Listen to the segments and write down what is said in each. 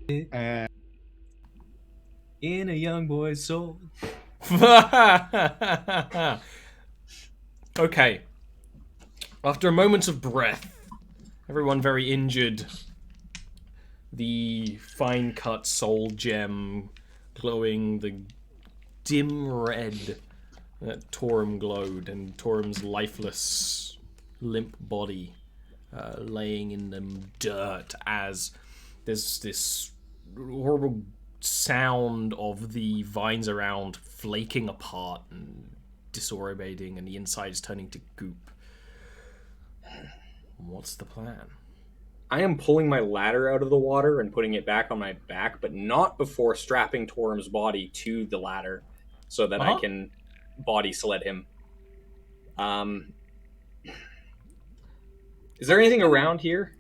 And In a young boy's soul. Okay. After a moment of breath, everyone very injured, the fine-cut soul gem glowing the dim red that Torum glowed, and Torum's lifeless, limp body laying in the dirt as there's this horrible sound of the vines around flaking apart and disorientating, and the inside is turning to goop. What's the plan? I am pulling my ladder out of the water and putting it back on my back, but not before strapping Torum's body to the ladder so that I can body sled him. Is there anything around here?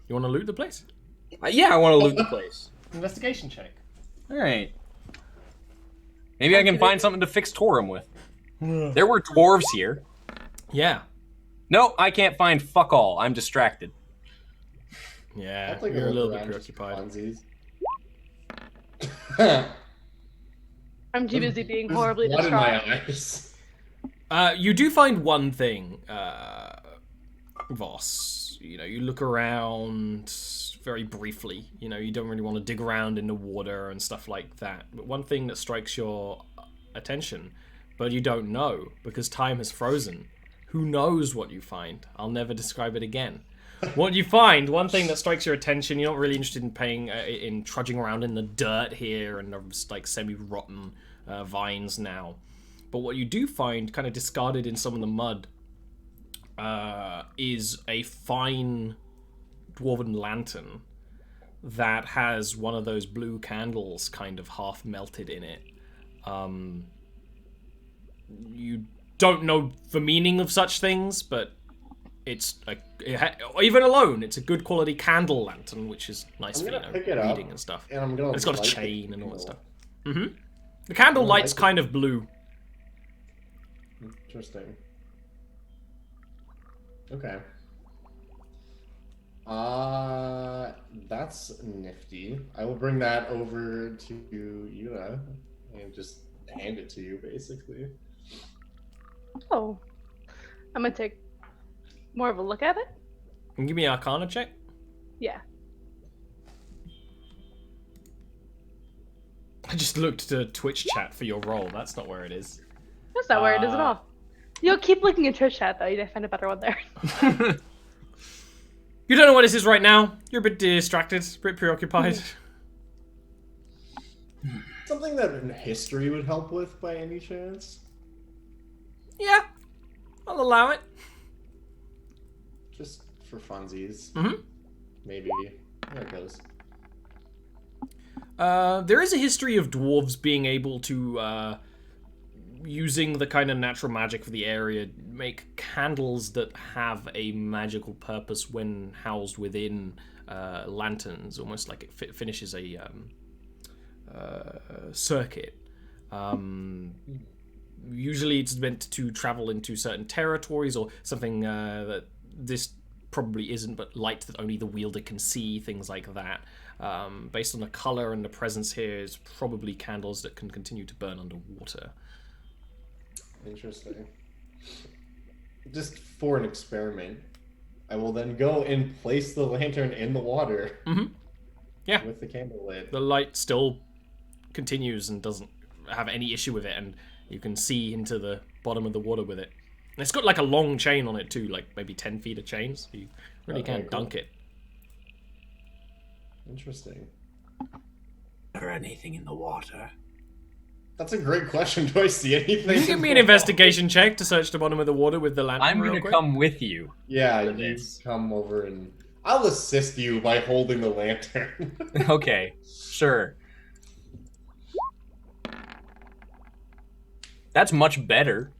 You want to loot the place? Yeah, I want to loot the place. investigation check. All right. Maybe I can find something to fix Torum with. There were dwarves here. Yeah. No, I can't find fuck all. I'm distracted. Yeah, I'll take you're a look little bit around just for preoccupied. funsies. I'm too busy being horribly Blood in distraught. my eyes. You do find one thing, Voss. You know, you look around very briefly. You know, you don't really want to dig around in the water and stuff like that. But one thing that strikes your attention, but you don't know because time has frozen. Who knows what you find? I'll never describe it again. What you find, one thing that strikes your attention, you're not really interested in in trudging around in the dirt here and there's like semi-rotten vines now. But what you do find, kind of discarded in some of the mud, is a fine dwarven lantern that has one of those blue candles kind of half melted in it. You don't know the meaning of such things, but it's even alone, it's a good quality candle lantern, which is nice for pick it up, reading and stuff. And I'm gonna. And it's got a light chain the and all that candle. stuff. The candle Well, light's I- kind of blue. Interesting. Okay. That's nifty. I will bring that over to Yuna and just hand it to you, basically. Oh. I'm gonna take more of a look at it. Can you give me an Arcana check? Yeah. I just looked to Twitch chat for your role. That's not where it is. That's not where it is at all. You'll keep looking at Twitch chat though, you might find a better one there. You don't know what this is right now. You're a bit distracted, a bit preoccupied. Something that history would help with by any chance? Yeah, I'll allow it. Just for funsies. Mhm. Maybe. There it goes. There is a history of dwarves being able to, using the kind of natural magic of the area, make candles that have a magical purpose when housed within lanterns, almost like it finishes a circuit. Usually it's meant to travel into certain territories or something that this probably isn't, but light that only the wielder can see, things like that. Based on the color and the presence here, is probably candles that can continue to burn underwater. Interesting. Just for an experiment, I will then go and place the lantern in the water. Yeah. With the candle lit. The light still continues and doesn't have any issue with it, and you can see into the bottom of the water with it. And it's got like a long chain on it too, like maybe 10 feet of chain, so you really Okay, can't cool. dunk it. Interesting. Or anything in the water? That's a great question. Do I see anything? Can you give me an investigation check to search the bottom of the water with the lantern? I'm real gonna quick? come with you. Yeah, for you this. come over and I'll assist you by holding the lantern. Okay, sure. That's much better.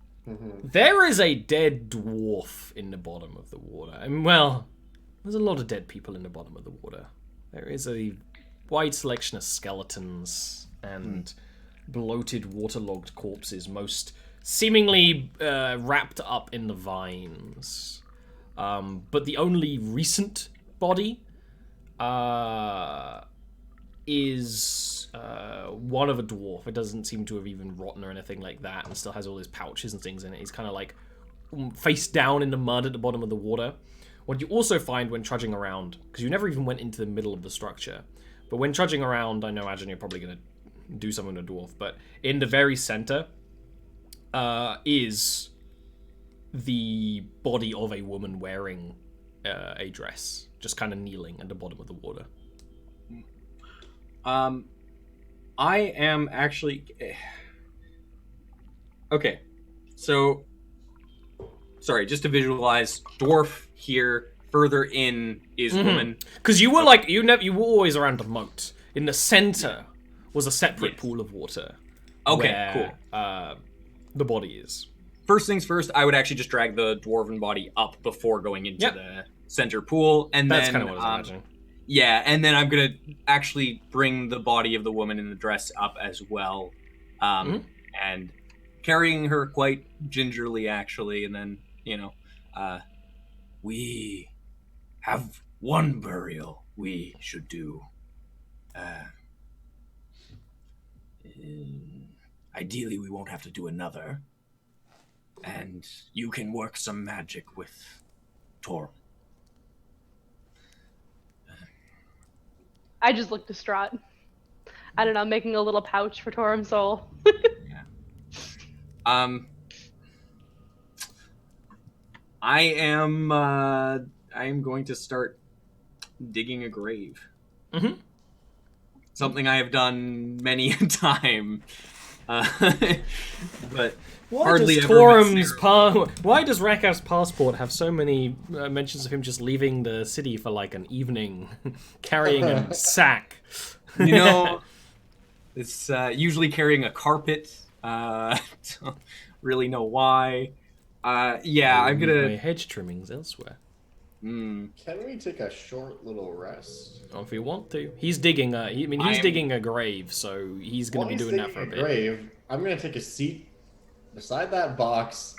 There is a dead dwarf in the bottom of the water. And, well, there's a lot of dead people in the bottom of the water. There is a wide selection of skeletons and bloated, waterlogged corpses, most seemingly wrapped up in the vines. But the only recent body is one of a dwarf. It doesn't seem to have even rotten or anything like that, and still has all his pouches and things in it. He's kind of like face down in the mud at the bottom of the water. What you also find when trudging around, because you never even went into the middle of the structure, but when trudging around, I know, imagine you're probably going to do something to a dwarf, but in the very center is the body of a woman wearing a dress, just kind of kneeling at the bottom of the water. I am actually... Okay, so... Sorry, just to visualize, dwarf here, further in is woman. Because you were like, you were always around the moat. In the center was a separate pool of water. Okay, where, cool. The body is. First things first, I would actually just drag the dwarven body up before going into the center pool, and That's then kind of what I was imagining. yeah, and then I'm gonna actually bring the body of the woman in the dress up as well, and carrying her quite gingerly, actually, and then we have one burial we should do. Ideally, we won't have to do another. And you can work some magic with Torm. I just look distraught. I don't know, making a little pouch for Torum's soul. Yeah. I am going to start digging a grave. Mm-hmm. Something I have done many a time. But hardly ever why does Rakav's passport have so many mentions of him just leaving the city for like an evening, carrying a sack? It's usually carrying a carpet. Don't really know why. I'm gonna my hedge trimmings elsewhere. Can we take a short little rest? Oh, if you want to, he's digging. He's digging a grave, so he's going to be doing that for a bit. Grave, I'm going to take a seat beside that box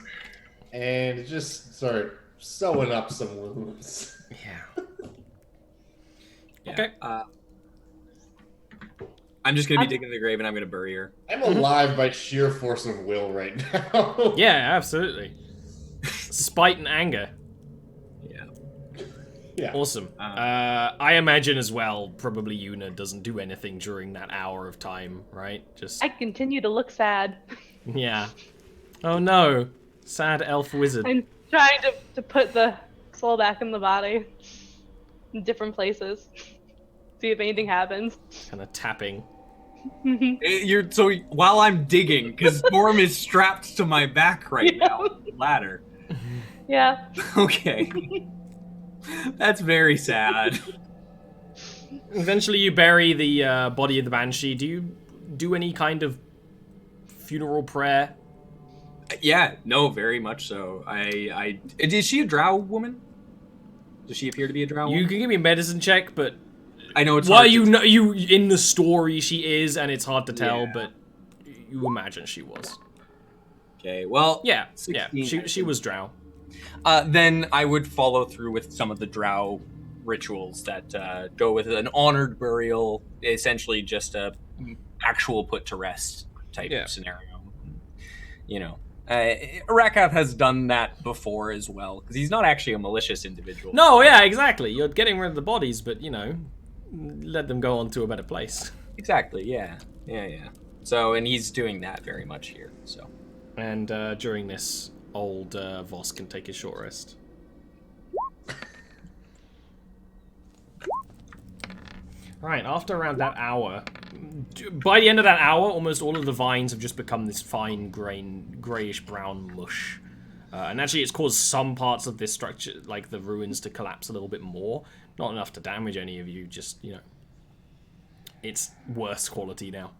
and just start sewing up some wounds. Yeah. Okay. I'm just going to be digging the grave, and I'm going to bury her. I'm alive by sheer force of will right now. Yeah, absolutely. Spite and anger. Yeah. Awesome. I imagine as well, probably Yuna doesn't do anything during that hour of time, right? Just I continue to look sad. yeah. Oh no, sad elf wizard. I'm trying to put the soul back in the body in different places. See if anything happens. Kind of tapping. So while I'm digging, because Torm is strapped to my back right now, with the ladder. Yeah. Okay. That's very sad. Eventually you bury the body of the Banshee. Do you do any kind of funeral prayer? Yeah, no, very much so. Is she a drow woman? Does she appear to be a drow woman? You can give me a medicine check, but I know it's well, hard you in the story she is, and it's hard to tell, but you imagine she was. Okay, well, 16, she was drow. Then I would follow through with some of the drow rituals that go with an honored burial, essentially just a actual put to rest type scenario. Rakav has done that before as well, because he's not actually a malicious individual. No, yeah, exactly. You're getting rid of the bodies, but, let them go on to a better place. Exactly, yeah. So, and he's doing that very much here, so. And during this, old Voss can take his short rest. Right, after around that hour, by the end of that hour, almost all of the vines have just become this fine grayish-brown mush. And actually it's caused some parts of this structure, like the ruins, to collapse a little bit more. Not enough to damage any of you, just, it's worse quality now.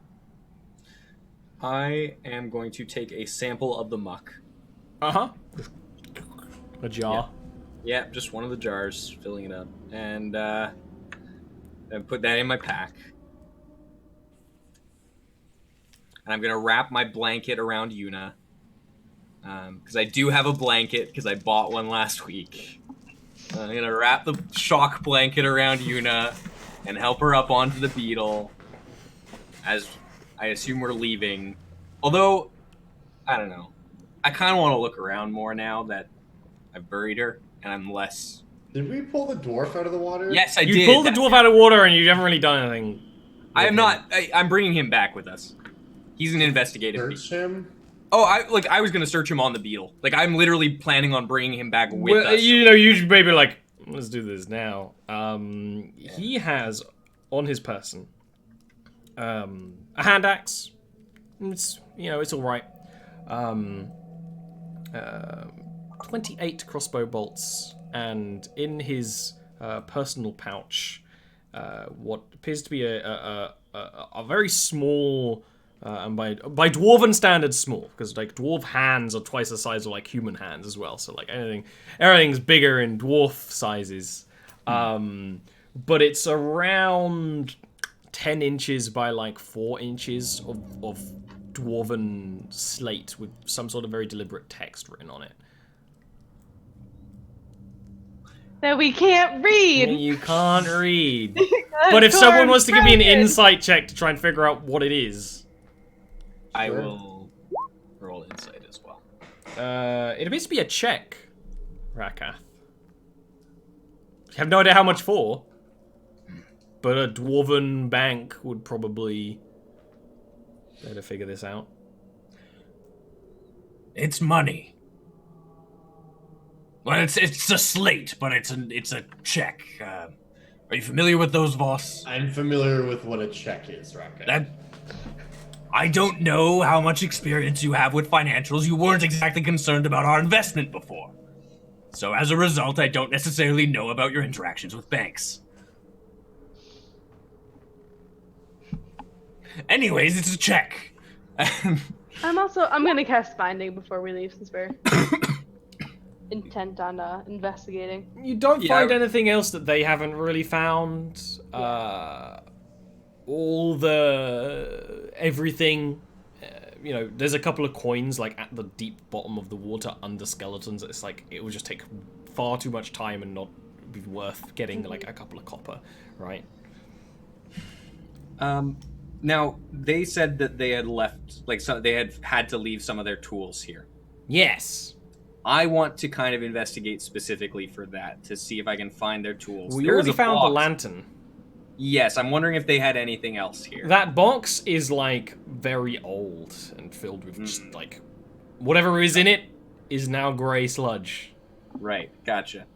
I am going to take a sample of the muck. Uh-huh. A jar. Yeah, just one of the jars, filling it up. And put that in my pack. And I'm going to wrap my blanket around Yuna. Because I do have a blanket, because I bought one last week. I'm going to wrap the shock blanket around Yuna. and help her up onto the beetle as I assume we're leaving. Although, I don't know. I kind of want to look around more now that I've buried her and I'm less... Did we pull the dwarf out of the water? Yes, I did. You pulled the dwarf out of water and you haven't really done anything. I am not... I'm bringing him back with us. He's an investigative beetle. Search him? Oh, I was going to search him on the beetle. Like, I'm literally planning on bringing him back with us. You know, you should maybe like, let's do this now. He has on his person a hand axe. It's, you know, it's all right. 28 crossbow bolts, and in his personal pouch, what appears to be a very small, and by dwarven standards small, because like dwarf hands are twice the size of like human hands as well. So like everything's bigger in dwarf sizes, but it's around 10 inches by like 4 inches of dwarven slate with some sort of very deliberate text written on it. That we can't read. You can't read. But if someone wants to give me an insight check to try and figure out what it is, I will roll insight as well. it appears to be a check, Rakath. I have no idea how much for, but a dwarven bank would probably better figure this out. It's money. Well, it's a slate, but it's a check. Are you familiar with those, Voss? I'm familiar with what a check is, Raka. I don't know how much experience you have with financials. You weren't exactly concerned about our investment before. So as a result, I don't necessarily know about your interactions with banks. Anyways, it's a check. I'm gonna cast Finding before we leave, since we're intent on investigating. You don't find anything else that they haven't really found. All the everything, you know, there's a couple of coins like at the deep bottom of the water under skeletons. It's like it would just take far too much time and not be worth getting like a couple of copper, right? Now they said that they had left, like, so they had to leave some of their tools here. Yes. I want to kind of investigate specifically for that to see if I can find their tools. We already found the lantern. Yes, I'm wondering if they had anything else here. That box is like very old and filled with just like whatever is in it is now gray sludge. Right, gotcha.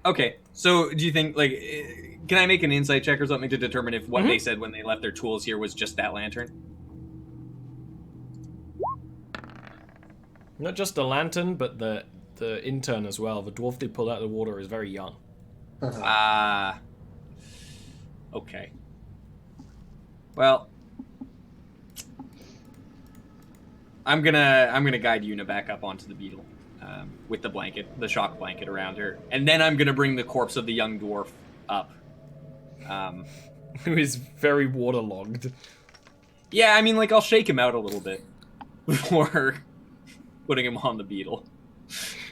Okay, so do you think, like, can I make an insight check or something to determine if what they said when they left their tools here was just that lantern? Not just the lantern, but the intern as well. The dwarf they pulled out of the water is very young. Okay. Well, I'm gonna guide Yuna back up onto the beetle with the blanket, the shock blanket around her, and then I'm gonna bring the corpse of the young dwarf up. Who is very waterlogged. Yeah, I mean, like, I'll shake him out a little bit before putting him on the beetle.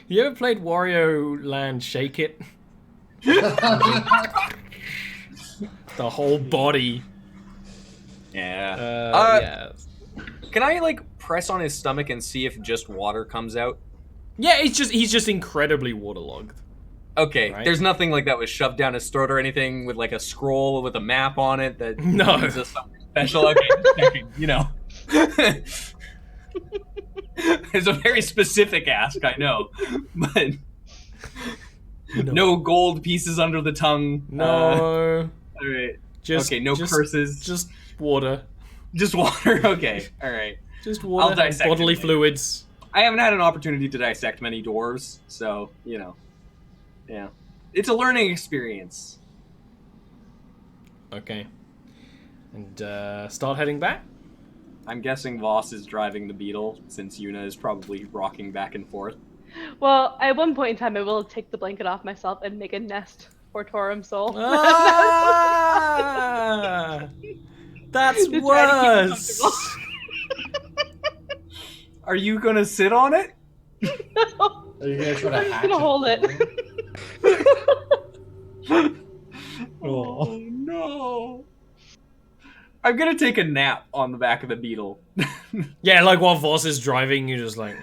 You ever played Wario Land Shake It? The whole body. Yeah. Yeah. Can I, like, press on his stomach and see if just water comes out? Yeah, he's just incredibly waterlogged. Okay, Right. There's nothing like that was shoved down his throat or anything with like a scroll with a map on it that No. means us something special. Okay, just checking, you know. It's a very specific ask, I know, but no gold pieces under the tongue. No. All right. Just Okay, no curses. Just water. Just water. Okay. All right. Just I'll water and dissect bodily it later. fluids. I haven't had an opportunity to dissect many dwarves, so, you know. Yeah. It's a learning experience. Okay. And start heading back? I'm guessing Voss is driving the beetle, since Yuna is probably rocking back and forth. Well, at one point in time, I will take the blanket off myself and make a nest for Torum Soul. Ah! That's To try to keep it worse. comfortable. Are you gonna sit on it? Are you gonna try to I'm just hatch gonna it? hold it. Oh no! I'm gonna take a nap on the back of the beetle. Yeah, like while Voss is driving, you're just like...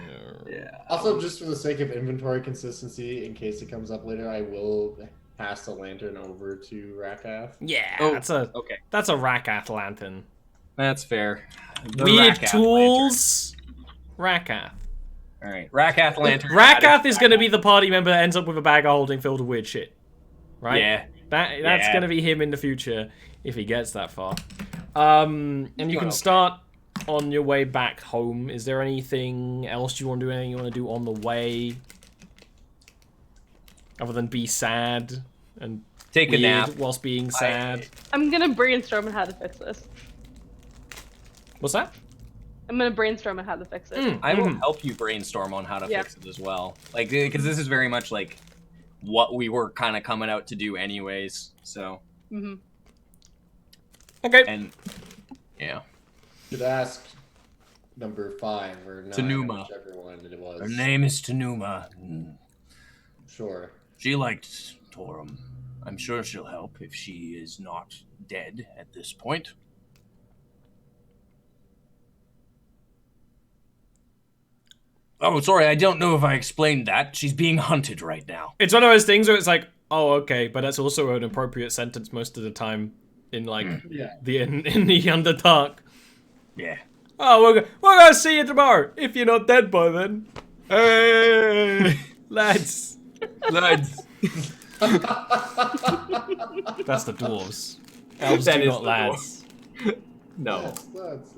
Yeah. Also, just for the sake of inventory consistency, in case it comes up later, I will pass the lantern over to Rakath. Yeah, Oh, that's a Rakath lantern. That's fair. The Weird Rakath tools. Rakath. All right, Rakath lantern. Rakath is going to be the party member that ends up with a bag of holding filled with weird shit, right? Yeah. That's going to be him in the future if he gets that far. And you can start on your way back home. Is there anything else you want to do? Anything you want to do on the way, other than be sad and take a weird nap whilst being sad? I'm gonna brainstorm on how to fix this. What's that? I'm gonna brainstorm on how to fix it. I will help you brainstorm on how to fix it as well. Like, because this is very much like what we were kind of coming out to do anyways. So. Okay. And yeah. Should ask number 5 or 9, Tanuma. whichever one it was. Her name is Tanuma. Sure. She liked Torum. I'm sure she'll help if she is not dead at this point. Oh, sorry, I don't know if I explained that. She's being hunted right now. It's one of those things where it's like, oh, okay, but that's also an appropriate sentence most of the time in like in the Underdark. Yeah. Oh, we're gonna see you tomorrow if you're not dead by then. Hey, lads. Lads. That's the dwarves. Elves That do is not the lads. No. Let's.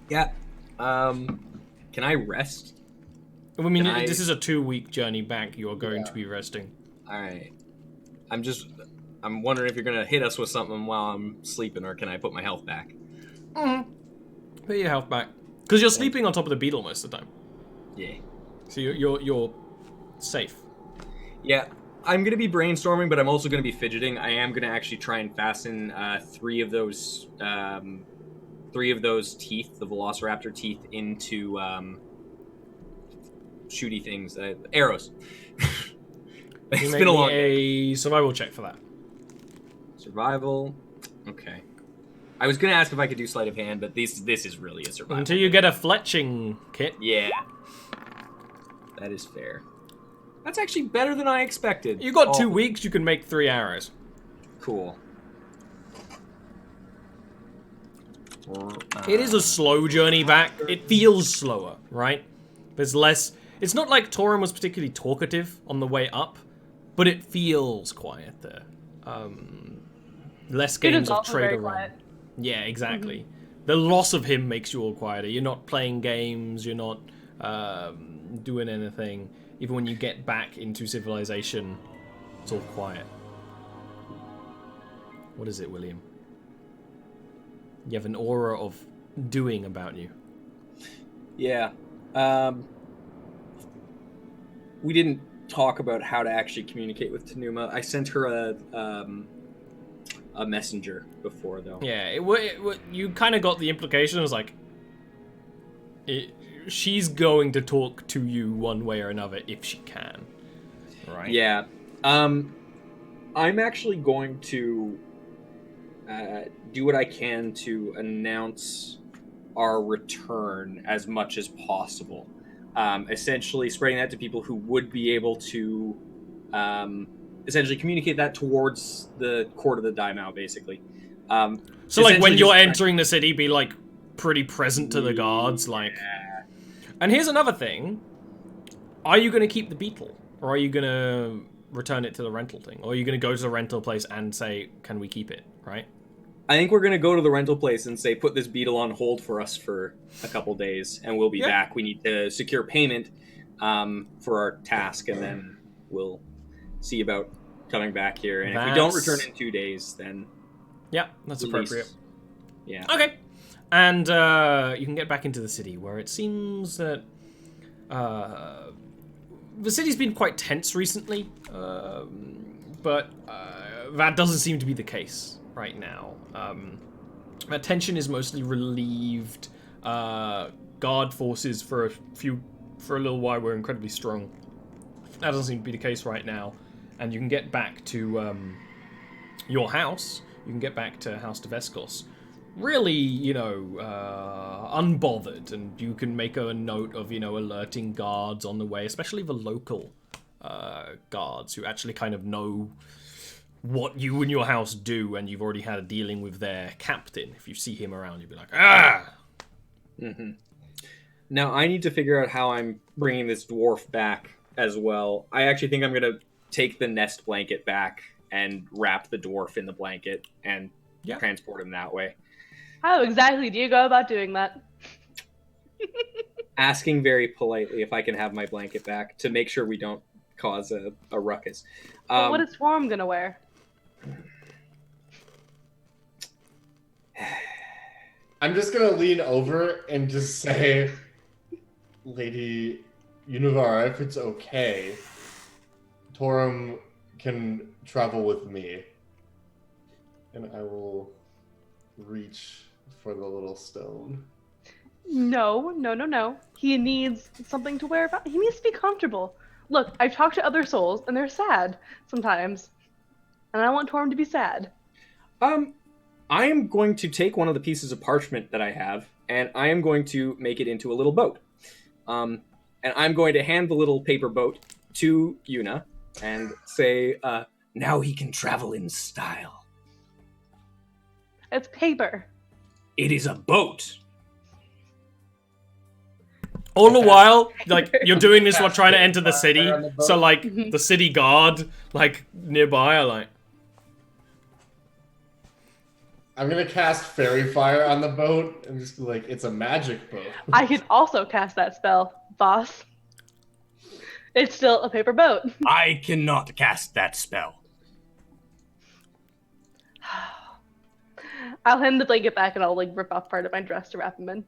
Yeah. Can I rest? I mean, this is a 2-week journey back. You're going to be resting. All right. I'm wondering if you're gonna hit us with something while I'm sleeping, or can I put my health back? Put your health back, because you're sleeping on top of the beetle most of the time. Yeah. So you're safe. Yeah. I'm gonna be brainstorming, but I'm also gonna be fidgeting. I am gonna actually try and fasten 3 of those teeth, the Velociraptor teeth, into shooty things, arrows. It's been a long day. A survival check for that. Survival. Okay. I was gonna ask if I could do sleight of hand, but this is really a survival. Until you get a fletching kit. Yeah. That is fair. That's actually better than I expected. You got 2 weeks. You can make 3 arrows. Cool. It is a slow journey back. It feels slower, right? There's less. It's not like Torum was particularly talkative on the way up, but it feels quieter. Less games of trade around. Quiet. Yeah, exactly. The loss of him makes you all quieter. You're not playing games. You're not doing anything. Even when you get back into civilization, it's all quiet. What is it, William? You have an aura of doing about you. Yeah. We didn't talk about how to actually communicate with Tanuma. I sent her a messenger before, though. Yeah, you kind of got the implication. It was like, she's going to talk to you one way or another if she can, right? Yeah. I'm actually going to do what I can to announce our return as much as possible. Essentially spreading that to people who would be able to essentially communicate that towards the court of the Daimao, basically. So like when you're entering the city, be like pretty present to the guards, like. Yeah. And here's another thing: are you going to keep the beetle, or are you going to return it to the rental thing, or are you going to go to the rental place and say, "Can we keep it?" Right? I think we're going to go to the rental place and say, put this beetle on hold for us for a couple days, and we'll be back. We need to secure payment for our task, and then we'll see about coming back here. And if we don't return in 2 days, then... Yeah, that's appropriate. Yeah. Okay. And you can get back into the city, where it seems that the city's been quite tense recently, but that doesn't seem to be the case right now. That tension is mostly relieved. Guard forces for a little while were incredibly strong. that doesn't seem to be the case right now, and you can get back to your house. You can get back to House Tabeskos. Really, unbothered, and you can make a note of, alerting guards on the way, especially the local guards who actually kind of know what you and your house do, and you've already had a dealing with their captain. If you see him around, you'll be like, ah! Mm-hmm. Now, I need to figure out how I'm bringing this dwarf back as well. I actually think I'm going to take the nest blanket back and wrap the dwarf in the blanket and transport him that way. How exactly do you go about doing that? Asking very politely if I can have my blanket back to make sure we don't cause a ruckus. Well, what is Swarm going to wear? I'm just gonna lean over and just say, Lady Univara, if it's okay, Torum can travel with me. And I will reach for the little stone. No. He needs something to wear. He needs to be comfortable. Look, I've talked to other souls, and they're sad sometimes. And I don't want Torum to be sad. I am going to take one of the pieces of parchment that I have, and I am going to make it into a little boat. And I'm going to hand the little paper boat to Yuna and say, now he can travel in style. It's paper. It is a boat. All the while, like, you're doing this while trying to enter the city, so, like, the city guard, like, nearby are like... I'm gonna cast Fairy Fire on the boat and just be like, it's a magic boat. I could also cast that spell, boss. It's still a paper boat. I cannot cast that spell. I'll hand the blanket back and I'll, like, rip off part of my dress to wrap him in.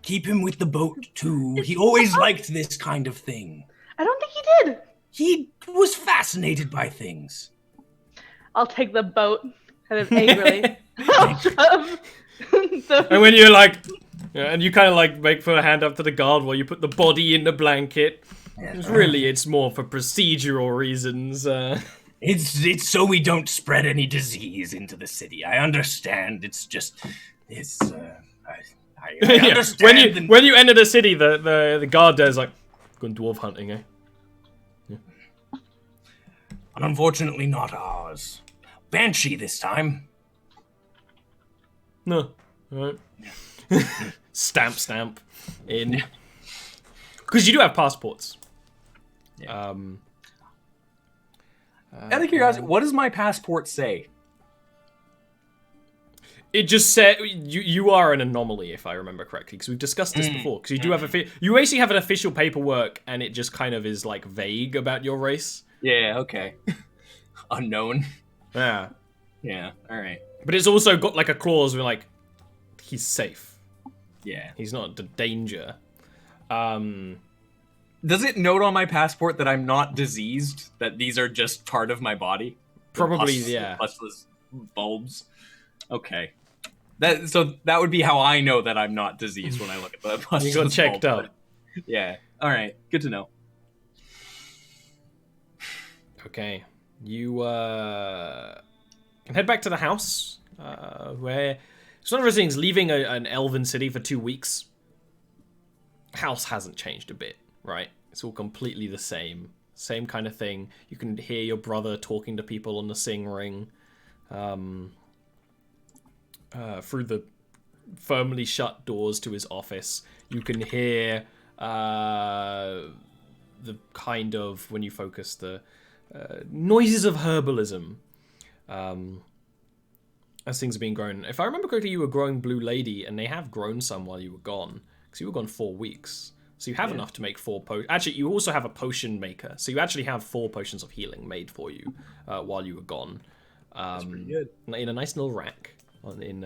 Keep him with the boat, too. He always liked this kind of thing. I don't think he did. He was fascinated by things. I'll take the boat kind of angrily. I'll shove And when you're like... and you kind of, like, make for a hand up to the guard while you put the body in the blanket. It's more for procedural reasons. It's so we don't spread any disease into the city. I understand. It's just... I understand. When you enter the city, the guard there's like, going dwarf hunting, eh? Yeah. Unfortunately, not ours. Banshee this time. No. Alright. Stamp. In. Because you do have passports. Yeah. Out of curiosity, what does my passport say? It just said you are an anomaly, if I remember correctly, because we've discussed this before. Because you do have you basically have an official paperwork, and it just kind of is like vague about your race. Yeah. Okay. Unknown. Yeah. Yeah. All right. But it's also got like a clause where like he's safe. Yeah. He's not a danger. Does it note on my passport that I'm not diseased? That these are just part of my body? Probably, yeah. Pustulous bulbs. Okay. That would be how I know that I'm not diseased when I look at the pustulous You got checked bulb. up. Yeah. All right. Good to know. Okay. You can head back to the house, where it's one of those things. Leaving an elven city for 2 weeks. House hasn't changed a bit, right? It's all completely the same kind of thing. You can hear your brother talking to people on the sing ring. Through the firmly shut doors to his office, you can hear the kind of, when you focus, the noises of herbalism as things are being grown. If I remember correctly, you were growing Blue Lady, and they have grown some while you were gone, because you were gone 4 weeks. So you have enough to make 4 potions. Actually, you also have a potion maker, so you actually have 4 potions of healing made for you while you were gone. That's pretty good. In a nice little rack in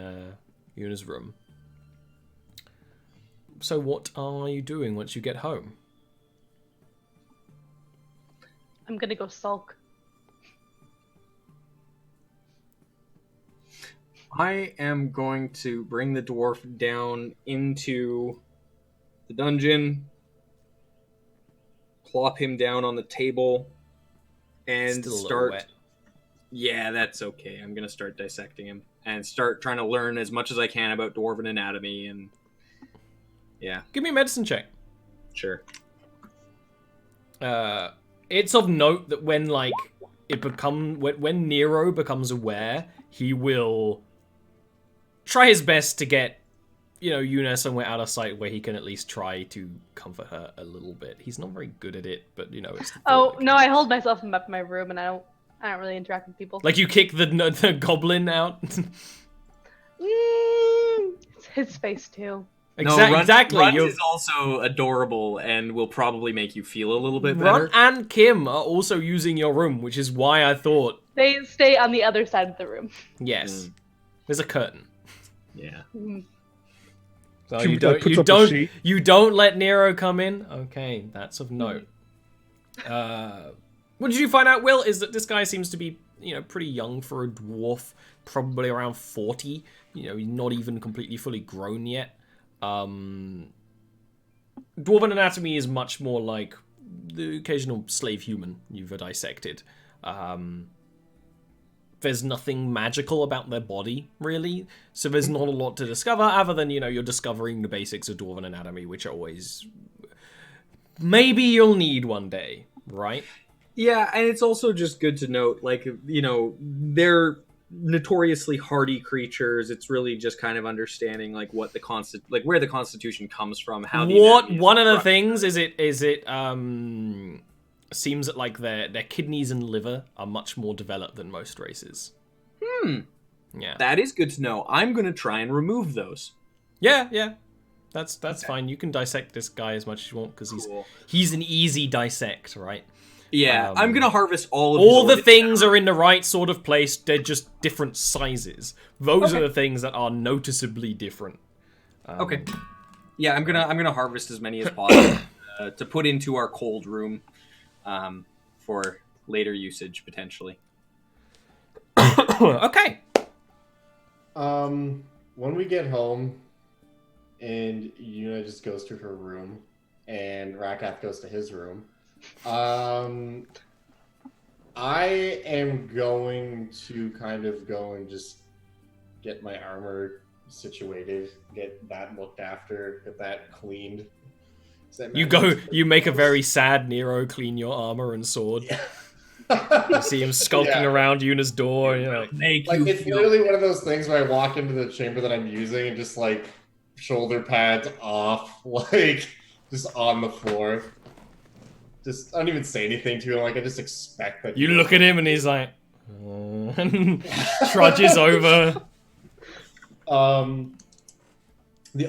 Yuna's room. So what are you doing once you get home? I'm gonna go sulk. I am going to bring the dwarf down into the dungeon, plop him down on the table and Still a little start. wet. Yeah, that's okay. I'm gonna start dissecting him and start trying to learn as much as I can about dwarven anatomy and. Yeah, Give me a medicine check. sure. It's of note that when when Nero becomes aware, he will try his best to get Yuna somewhere out of sight where he can at least try to comfort her a little bit. He's not very good at it, but it's the Oh no, I hold myself up in my room and I don't really interact with people. like you kick the goblin out. It's his face too. Exactly. Runt is also adorable and will probably make you feel a little bit better. Runt and Kim are also using your room, which is why I thought They stay on the other side of the room. yes. There's a curtain. Yeah. So Kim, you puts up a sheet. don't let Nero come in. Okay, that's of note. What did you find out, Will? Is that this guy seems to be pretty young for a dwarf, probably around 40. He's not even completely fully grown yet. Dwarven anatomy is much more like the occasional slave human you've dissected. There's nothing magical about their body, really. So there's not a lot to discover, other than, you're discovering the basics of Dwarven anatomy, which are always... Maybe you'll need one day, right? Yeah, and it's also just good to note, they're notoriously hardy creatures. It's really just kind of understanding, what where the Constitution comes from, how the anatomy is one of the structured. things is it seems that their kidneys and liver are much more developed than most races. Yeah. That is good to know. I'm going to try and remove those. Yeah. That's fine. You can dissect this guy as much as you want because Cool. he's an easy dissect, right? Yeah, I'm going to harvest all of All his the things are in the right sort of place. They're just different sizes. Those are the things that are noticeably different. Okay. Yeah, I'm gonna harvest as many as possible to put into our cold room for later usage potentially. Okay. When we get home, and Yuna just goes to her room, and Rakath goes to his room. I am going to kind of go and just get my armor situated, get that looked after, get that cleaned. You make a very sad Nero clean your armor and sword. Yeah. You see him skulking around Yuna's door. And you're like, It's literally one of those things where I walk into the chamber that I'm using and just shoulder pads off, just on the floor. Just I don't even say anything to him. I just expect that. You look at him and he's like, trudges over. The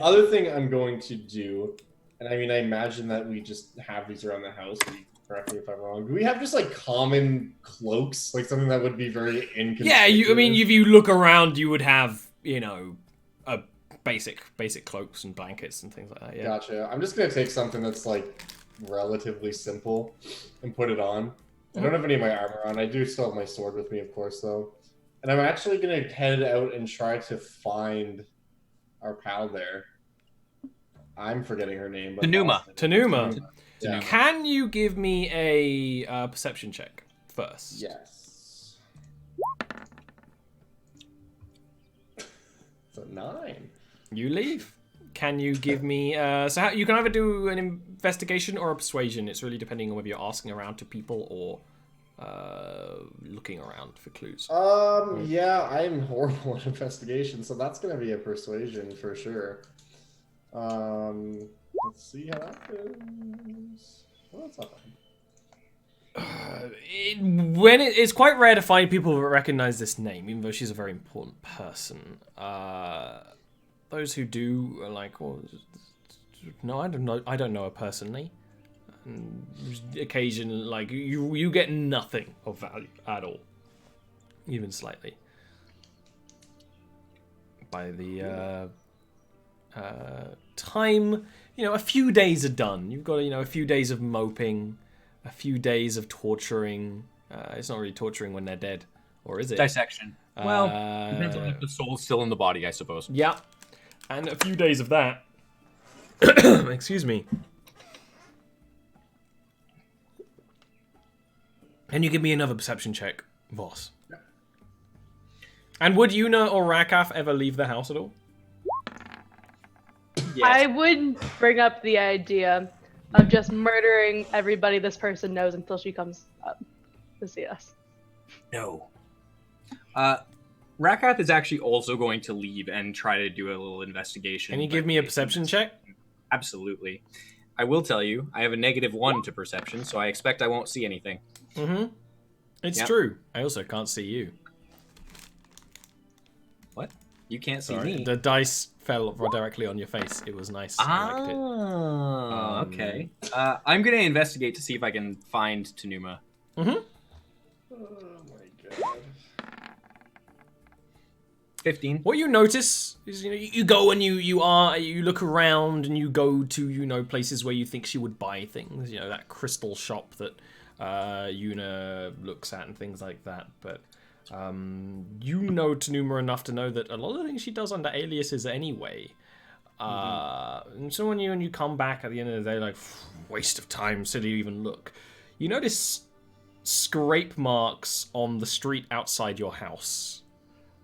other thing I'm going to do, and I imagine that we just have these around the house. Correct me if I'm wrong. Do we have just common cloaks, something that would be very inconspicuous? Yeah, if you look around, you would have a basic cloaks and blankets and things like that. Yeah. Gotcha. I'm just gonna take something that's relatively simple and put it on. I don't have any of my armor on. I do still have my sword with me, of course, though. And I'm actually gonna head out and try to find our pal there. I'm forgetting her name. But Tanuma. Yeah. Can you give me a perception check first? Yes. It's a 9. You leave. Can you give me... you can either do an investigation or a persuasion. It's really depending on whether you're asking around to people or looking around for clues. Yeah, I'm horrible at investigation, so that's going to be a persuasion for sure. Let's see how that goes. Well, that's not bad. It's quite rare to find people that recognize this name, even though she's a very important person. Those who do are like, well, no, I don't know her personally. And occasionally, you get nothing of value at all, even slightly. By the time, a few days are done. You've got a few days of moping, a few days of torturing. It's not really torturing when they're dead, or is it? Dissection. Well, depends on if the soul's still in the body, I suppose. Yeah. And a few days of that. Excuse me. Can you give me another perception check, Voss? And would Yuna or Rakath ever leave the house at all? Yes. I wouldn't bring up the idea of just murdering everybody this person knows until she comes up to see us. No. Rakath is actually also going to leave and try to do a little investigation. Can you give me a perception check? Absolutely. I will tell you, I have a -1 to perception, so I expect I won't see anything. Mm-hmm. It's Yep. true. I also can't see you. What? You can't see Sorry. me? The dice fell directly on your face. It was nice. I liked it. Okay. I'm going to investigate to see if I can find Tanuma. Mm-hmm. Oh my god. 15. What you notice is, you go and you look around and you go to, places where you think she would buy things. That crystal shop that Yuna looks at and things like that. But you know Tanuma enough to know that a lot of the things she does under aliases anyway. And so when you come back at the end of the day, like, waste of time, silly to even look. You notice scrape marks on the street outside your house.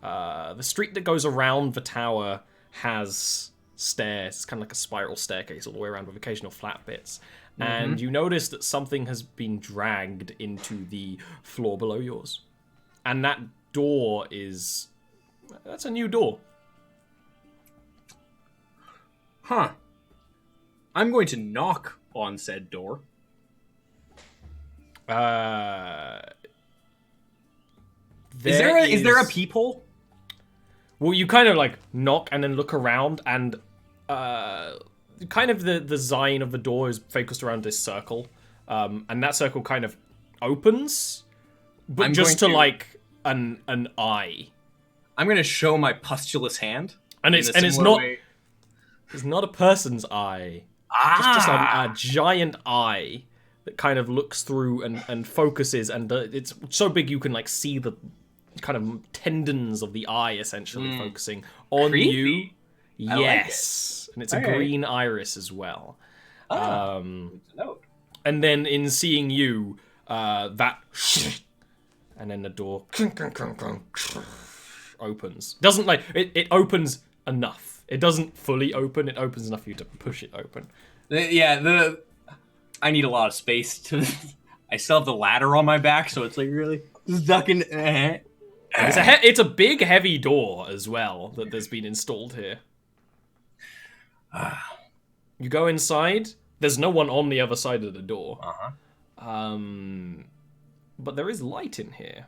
The street that goes around the tower has stairs. It's kind of like a spiral staircase all the way around with occasional flat bits. And you notice that something has been dragged into the floor below yours. And that door that's a new door. Huh. I'm going to knock on said door. Is there a peephole? Well, you kind of like knock and then look around, and kind of the design of the door is focused around this circle, and that circle kind of opens, but I'm just to going to- like an eye, I'm going to show my pustulous hand. and in it's a and it's similar not way. it's not a person's eye, it's just a giant eye that kind of looks through and focuses, and it's so big you can like see the kind of tendons of the eye essentially focusing on Creepy. you. I like Yes, and it's a Okay. green iris as well. Good to know. And then in seeing you, that and then the door opens. Doesn't like it opens enough. It doesn't fully open. It opens enough for you to push it open. I need a lot of space to. I still have the ladder on my back, so it's like really stuck in. It's a big, heavy door as well that there's been installed here. You go inside. There's no one on the other side of the door. But there is light in here.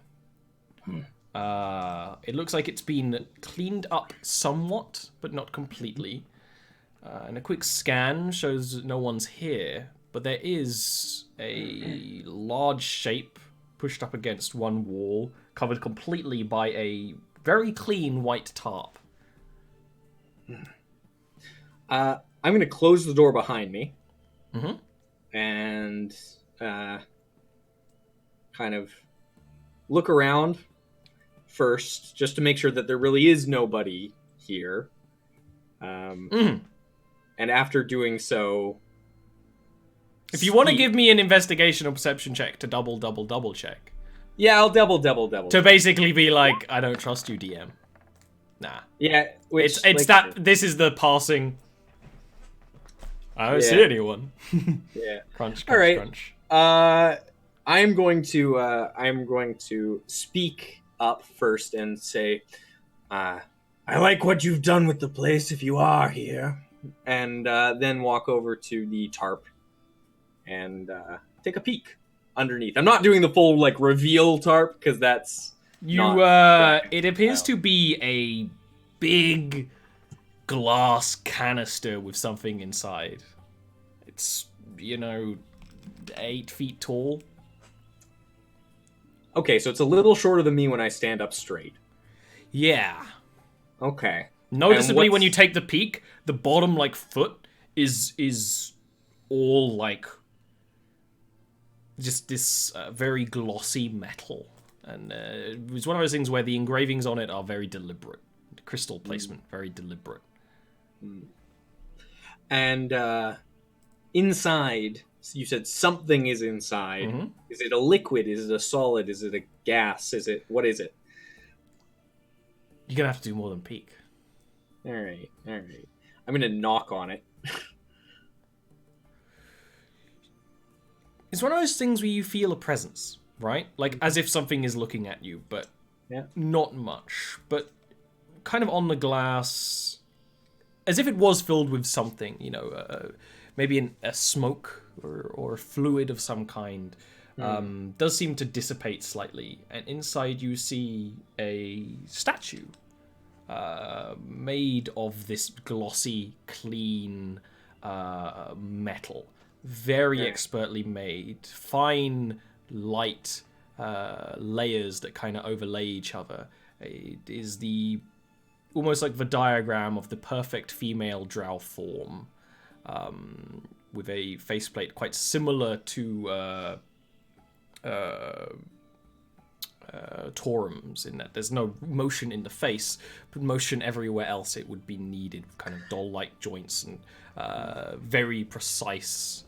It looks like it's been cleaned up somewhat, but not completely. And a quick scan shows no one's here, but there is a large shape pushed up against one wall, covered completely by a very clean white tarp. I'm going to close the door behind me. Mm-hmm. And kind of look around first, just to make sure that there really is nobody here. And after doing so, If you want to give me an investigation or perception check to double check. Yeah, I'll double. To basically be like, I don't trust you, DM. Nah. Yeah, which, It's like, that this is the passing. I don't see Yeah. anyone. Yeah. Crunch, All right. crunch. I'm going to speak up first and say, I like what you've done with the place if you are here. And then walk over to the tarp and take a peek underneath. I'm not doing the full like reveal tarp because that's It appears to be a big glass canister with something inside. It's 8 feet tall. okay. So it's a little shorter than me when I stand up straight. Yeah. Okay. Noticeably, And when you take the peek, the bottom foot is all just this very glossy metal, and it's one of those things where the engravings on it are very deliberate. The crystal placement, very deliberate. And inside you said something is inside. Mm-hmm. Is it a liquid? Is it a solid? Is it a gas? What is it? You're gonna have to do more than peek. All right. I'm gonna knock on it. It's one of those things where you feel a presence, right? Like as if something is looking at you, but not much. But kind of on the glass, as if it was filled with something, maybe a smoke or a fluid of some kind. Does seem to dissipate slightly, and inside you see a statue made of this glossy, clean metal, very expertly made, fine, light layers that kind of overlay each other. It is almost like the diagram of the perfect female drow form, with a faceplate quite similar to Torum's, in that there's no motion in the face, but motion everywhere else it would be needed, kind of doll-like joints and very precise.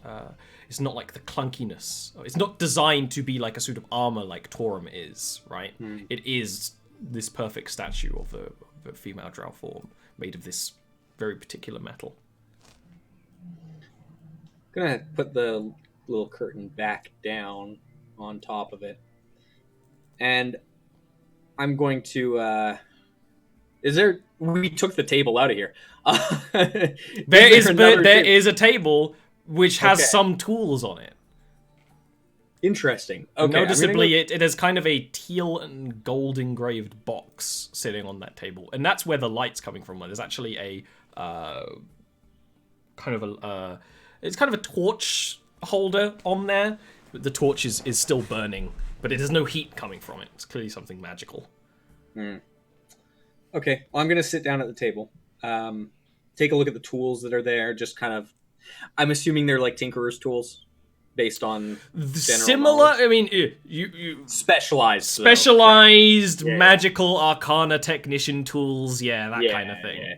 It's not like the clunkiness. It's not designed to be like a suit of armor like Torum is, right? It is this perfect statue of a female drow form made of this very particular metal. I'm gonna put the little curtain back down on top of it, and I'm going to we took the table out of here. There is a table which has some tools on it. Interesting. Okay, noticeably it has kind of a teal and gold engraved box sitting on that table, and that's where the light's coming from. There's actually a it's kind of a torch holder on there. The torch is still burning, but there's no heat coming from it. It's clearly something magical. Okay, well, I'm going to sit down at the table, take a look at the tools that are there, just kind of... I'm assuming they're like Tinkerer's tools, based on similar knowledge. I mean, you specialized magical arcana technician tools, that kind of thing. Yeah.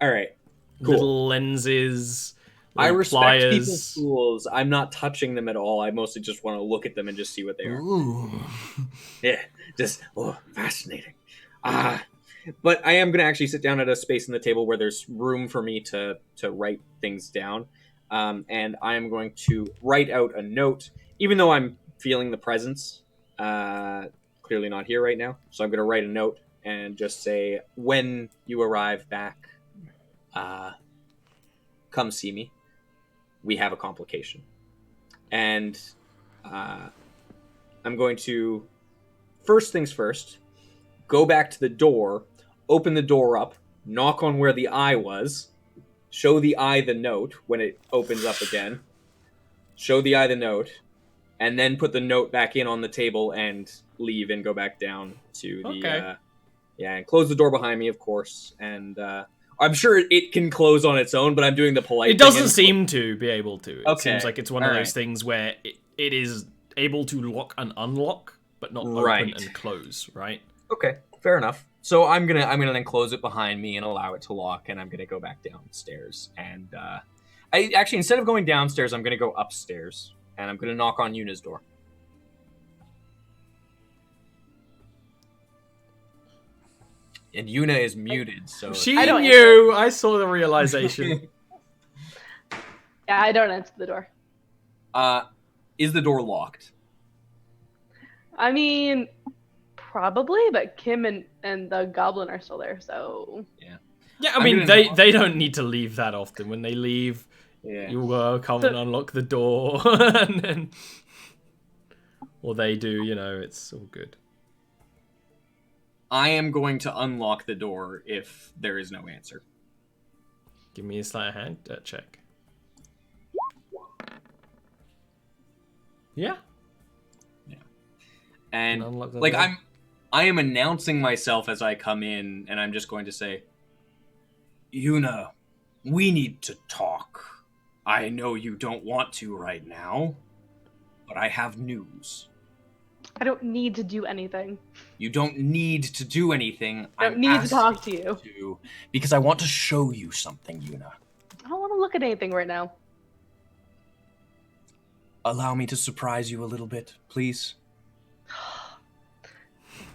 All right, cool. Little lenses. I respect people's tools. I'm not touching them at all. I mostly just want to look at them and just see what they are. Ooh. Yeah, just fascinating. But I am going to actually sit down at a space in the table where there's room for me to write things down. And I am going to write out a note, even though I'm feeling the presence. Clearly not here right now. So I'm going to write a note and just say, when you arrive back, come see me. We have a complication. And I'm going to, first things first, go back to the door, open the door up, knock on where the eye was, show the eye the note when it opens up again, show the eye the note, and then put the note back in on the table and leave and go back down to the... and close the door behind me, of course, and... I'm sure it can close on its own, but I'm doing the polite thing. It doesn't seem to be able to. It seems like it's one of those things where it is able to lock and unlock, but not open and close, right? Okay, fair enough. So I'm gonna then close it behind me and allow it to lock, and I'm gonna go back downstairs. And I actually, instead of going downstairs, I'm gonna go upstairs, and I'm gonna knock on Yuna's door. And Yuna is muted, so... She knew! I saw the realization. Yeah, I don't answer the door. Is the door locked? I mean, probably, but Kim and the goblin are still there, so... Yeah, I mean, they don't need to leave that often. When they leave, you come and unlock the door, and then... Or they do, it's all good. I am going to unlock the door if there is no answer. Give me a sleight of hand check. Yeah. And like door. I am announcing myself as I come in, and I'm just going to say, Yuna, we need to talk. I know you don't want to right now, but I have news. I don't need to do anything. You don't need to do anything. I don't need to talk to you. Because I want to show you something, Yuna. I don't want to look at anything right now. allow me to surprise you a little bit, please?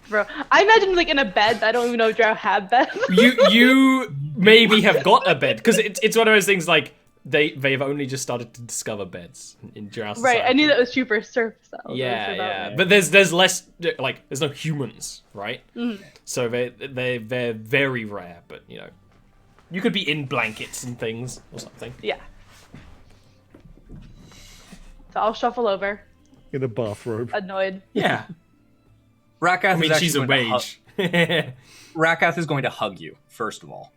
Bro, I imagine like in a bed. I don't even know if drow have beds. You maybe have got a bed because it's one of those things like they've only just started to discover beds in drow society. Right, I knew that was true for surf cells. Yeah. But there's less like there's no humans, right? Mm-hmm. So they're very rare. But you know, you could be in blankets and things or something. Yeah. So I'll shuffle over, In a bathrobe. annoyed. Yeah. Rakath I mean, is she's a actually going to mage. Rakath is going to hug you, first of all.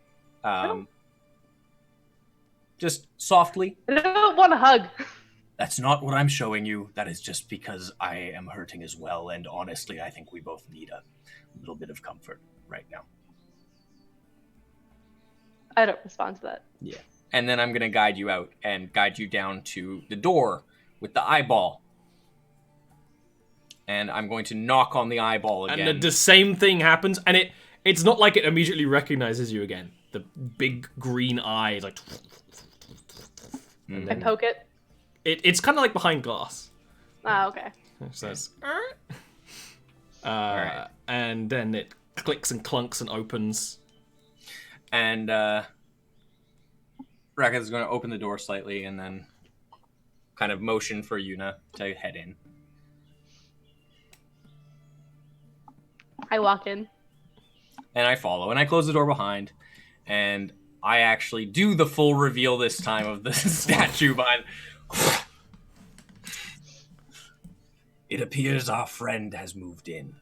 Just softly. I don't want to hug. That's not what I'm showing you. That is just because I am hurting as well, and honestly, I think we both need a little bit of comfort right now. I don't respond to that. Yeah. And then I'm going to guide you out and guide you down to the door with the eyeball. And I'm going to knock on the eyeball again. And the same thing happens, and it's not like it immediately recognizes you again. The big green eye is like... And I then poke it. it's kind of like behind glass. Ah, okay. It says... Alright. And then it clicks and clunks and opens. And Rakath is going to open the door slightly and then kind of motion for Yuna to head in. I walk in. And I follow, and I close the door behind, and I actually do the full reveal this time of the statue behind. It appears our friend has moved in.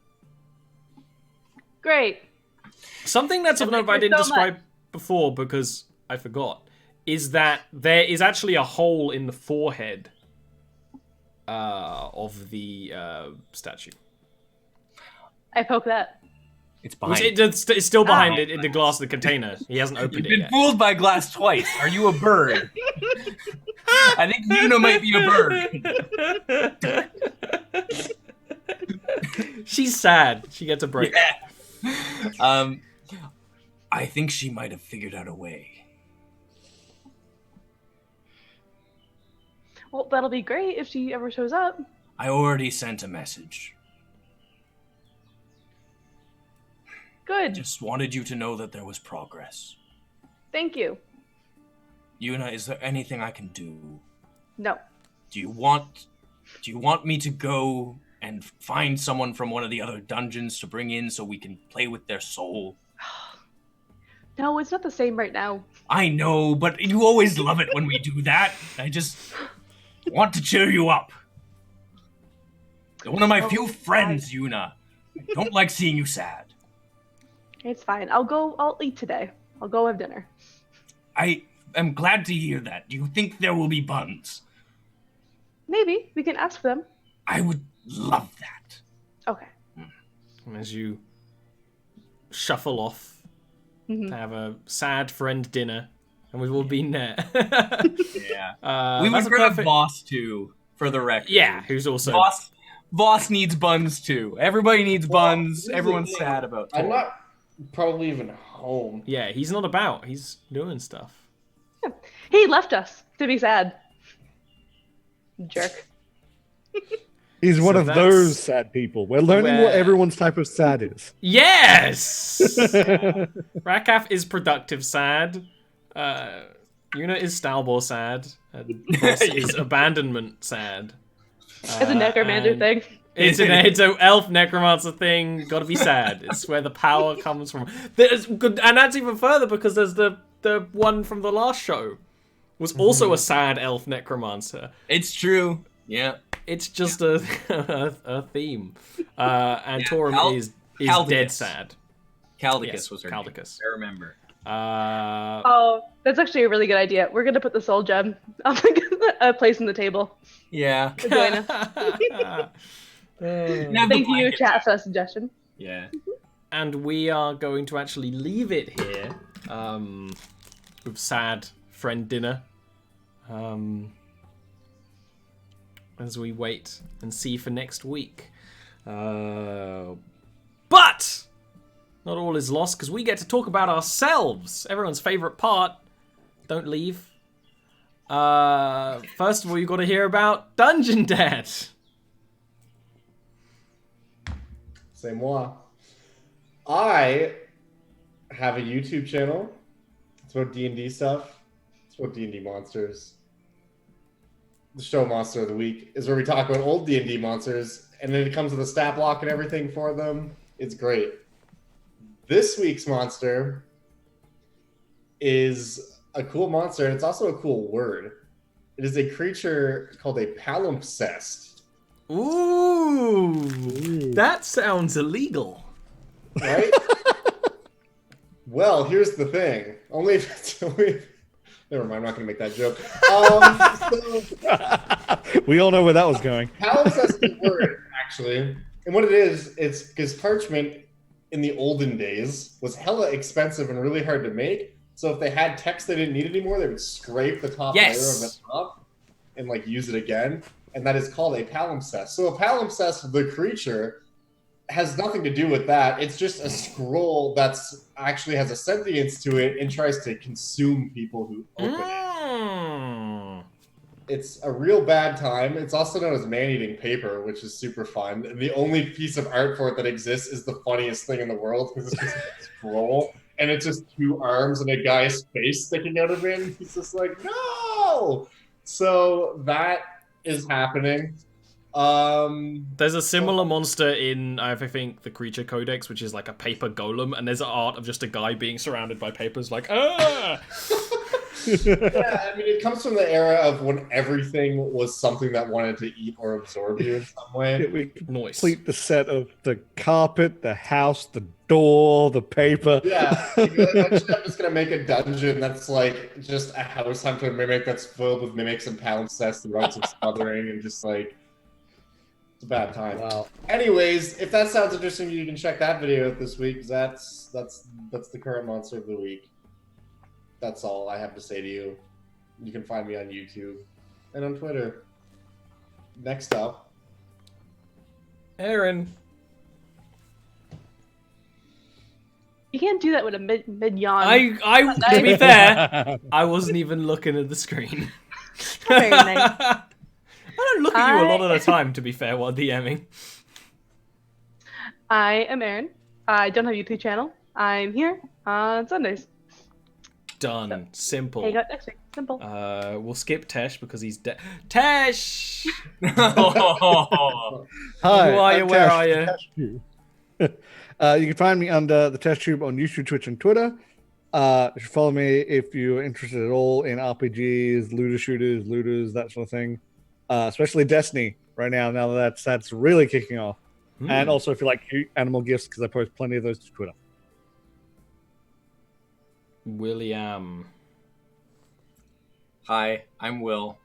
Great. Something that's of Thank note I you didn't so describe before because I forgot is that there is actually a hole in the forehead of the statue. I poke that. It's behind. It's still behind it in the glass of the container. He hasn't You've opened it been yet. fooled by glass twice. Are you a bird? I think Yuna might be a bird. She's sad. She gets a break. Yeah. I think she might have figured out a way. Well, that'll be great if she ever shows up. I already sent a message. Good. Just wanted you to know that there was progress. Thank you. Yuna, is there anything I can do? No. Do you want me to go and find someone from one of the other dungeons to bring in so we can play with their soul? No, it's not the same right now. I know, but you always love it when we do that. I just want to cheer you up. You're one of my few friends, Yuna. I don't like seeing you sad. It's fine. I'll eat today. I'll go have dinner. I am glad to hear that. Do you think there will be buns? Maybe. We can ask them. I would love that. Okay. And as you shuffle off to have a sad friend dinner, and we've all been there. Yeah. We would that's a bring a perfect- boss too, for the record. Yeah, who's also... Boss needs buns too. Everybody needs buns. this is the Everyone's thing. sad about I'm Tor. not probably even home. Yeah, he's not about. He's doing stuff. He left us to be sad. Jerk. He's one So of that's those sad people. We're learning what where- everyone's type of sad is. Yes! Rakath is productive sad. Yuna is Stalbor sad. And Boss is abandonment sad. It's a necromancer and thing. It's an elf necromancer thing. Gotta be sad. It's where the power comes from. And that's even further because there's the one from the last show was also a sad elf necromancer. It's true. Yeah. It's just a theme. And Torum is Caldicus. dead sad. Caldicus Yes, was her Caldicus. name. I remember. Oh, that's actually a really good idea. We're gonna put the soul gem on a place on the table. Yeah. Join us. Thank you, chat, for that suggestion. Yeah. And we are going to actually leave it here with sad friend dinner as we wait and see for next week. But not all is lost because we get to talk about ourselves. Everyone's favorite part. Don't leave. First of all, you got to hear about Dungeon Dad. C'est moi. I have a YouTube channel. It's about D&D stuff. It's about D&D monsters. The show Monster of the Week is where we talk about old D&D monsters, and then it comes with a stat block and everything for them. It's great. This week's monster is a cool monster, and it's also a cool word. It is a creature called a palimpsest. Ooh, that sounds illegal. Right? Well, here's the thing. Only if it's never mind, I'm not going to make that joke. We all know where that was going. Palimpsest is a word, actually. And what it is, it's because parchment in the olden days was hella expensive and really hard to make. So if they had text they didn't need anymore, they would scrape the top layer of it up and like use it again. And that is called a palimpsest. So a palimpsest, the creature, has nothing to do with that. It's just a scroll that's actually has a sentience to it and tries to consume people who open it. It's a real bad time. It's also known as man-eating paper, which is super fun. And the only piece of art for it that exists is the funniest thing in the world because it's just a scroll and it's just two arms and a guy's face sticking out of it. And he's just like, no! So that is happening. There's a similar monster in, I think, the Creature Codex, which is like a paper golem, and there's art of just a guy being surrounded by papers, like, ah! Yeah, I mean, it comes from the era of when everything was something that wanted to eat or absorb you in some way. We Nice. complete the set of the carpet, the house, the door, the paper. Yeah, eventually I'm just gonna make a dungeon that's like just a house hunter mimic that's filled with mimics and palimpsests and runs of smothering and just like it's a bad time. Wow. Anyways, if that sounds interesting, you can check that video out this week. 'Cause that's the current monster of the week. That's all I have to say to you. You can find me on YouTube and on Twitter. Next up, Aaron. You can't do that with a mid yawn. To be fair, I wasn't even looking at the screen. Very nice. I don't look at you a lot of the time, to be fair, while DMing. I am Aaron. I don't have a YouTube channel. I'm here on Sundays. Done. Simple. Hang out next week. Simple. We'll skip Tesh because he's dead. Tesh! Hi, Who are you? I'm Where Tesh, are you? the Test Tube. You can find me under the Test Tube on YouTube, Twitch, and Twitter. You should follow me if you're interested at all in RPGs, looter shooters, looters, that sort of thing. Especially Destiny right now that's really kicking off. And also if you like cute animal gifts, because I post plenty of those to Twitter. William. Hi, I'm Will.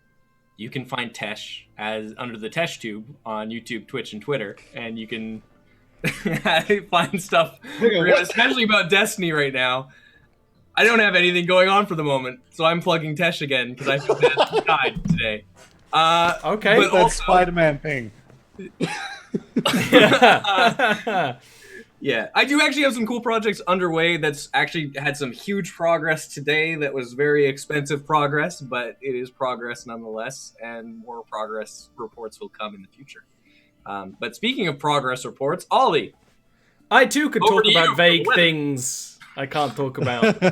You can find Tesh as under the Tesh Tube on YouTube, Twitch, and Twitter, and you can find stuff, especially about Destiny right now. I don't have anything going on for the moment, so I'm plugging Tesh again because I feel bad he died today. Okay, But that Spider-Man thing. Yeah, I do actually have some cool projects underway that's actually had some huge progress today that was very expensive progress, but it is progress nonetheless, and more progress reports will come in the future. But speaking of progress reports, Ollie! I too could Over talk to you about for vague the weather. things I can't talk about.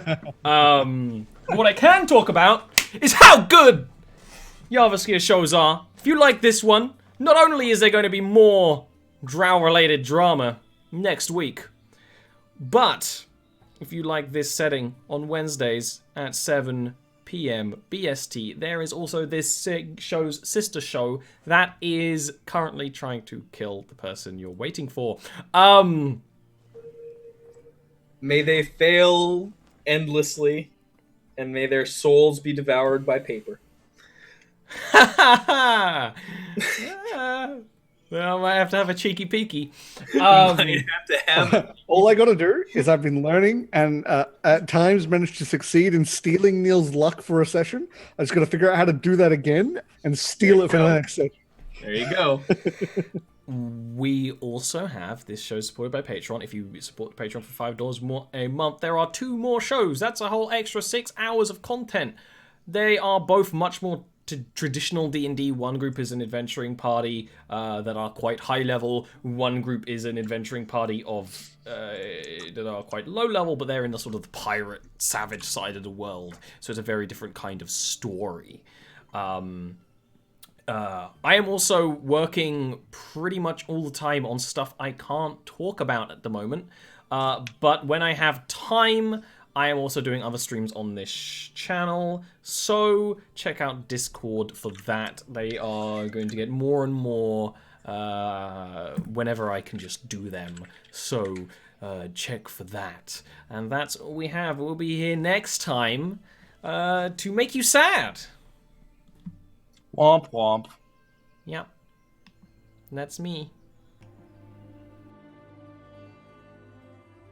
What I can talk about is how good Jarviskjir shows are. If you like this one, not only is there going to be more drow-related drama next week, but if you like this setting on Wednesdays at 7 p.m. BST, there is also this show's sister show that is currently trying to kill the person you're waiting for. May they fail endlessly, and may their souls be devoured by paper. Well, I might have to have a cheeky peeky. Might have to have All I got to do is I've been learning and at times managed to succeed in stealing Neil's luck for a session. I just got to figure out how to do that again and steal it for the next session. There you go. We also have this show supported by Patreon. If you support the Patreon for $5 more a month, there are 2 more shows. That's a whole extra 6 hours of content. They are both much more traditional D&D. One group is an adventuring party that are quite high level. One group is an adventuring party of that are quite low level, but they're in the sort of the pirate, savage side of the world. So it's a very different kind of story. I am also working pretty much all the time on stuff I can't talk about at the moment. But when I have time, I am also doing other streams on this channel, so check out Discord for that. They are going to get more and more whenever I can just do them, so check for that. And that's all we have. We'll be here next time to make you sad. Womp womp. Yep. That's me.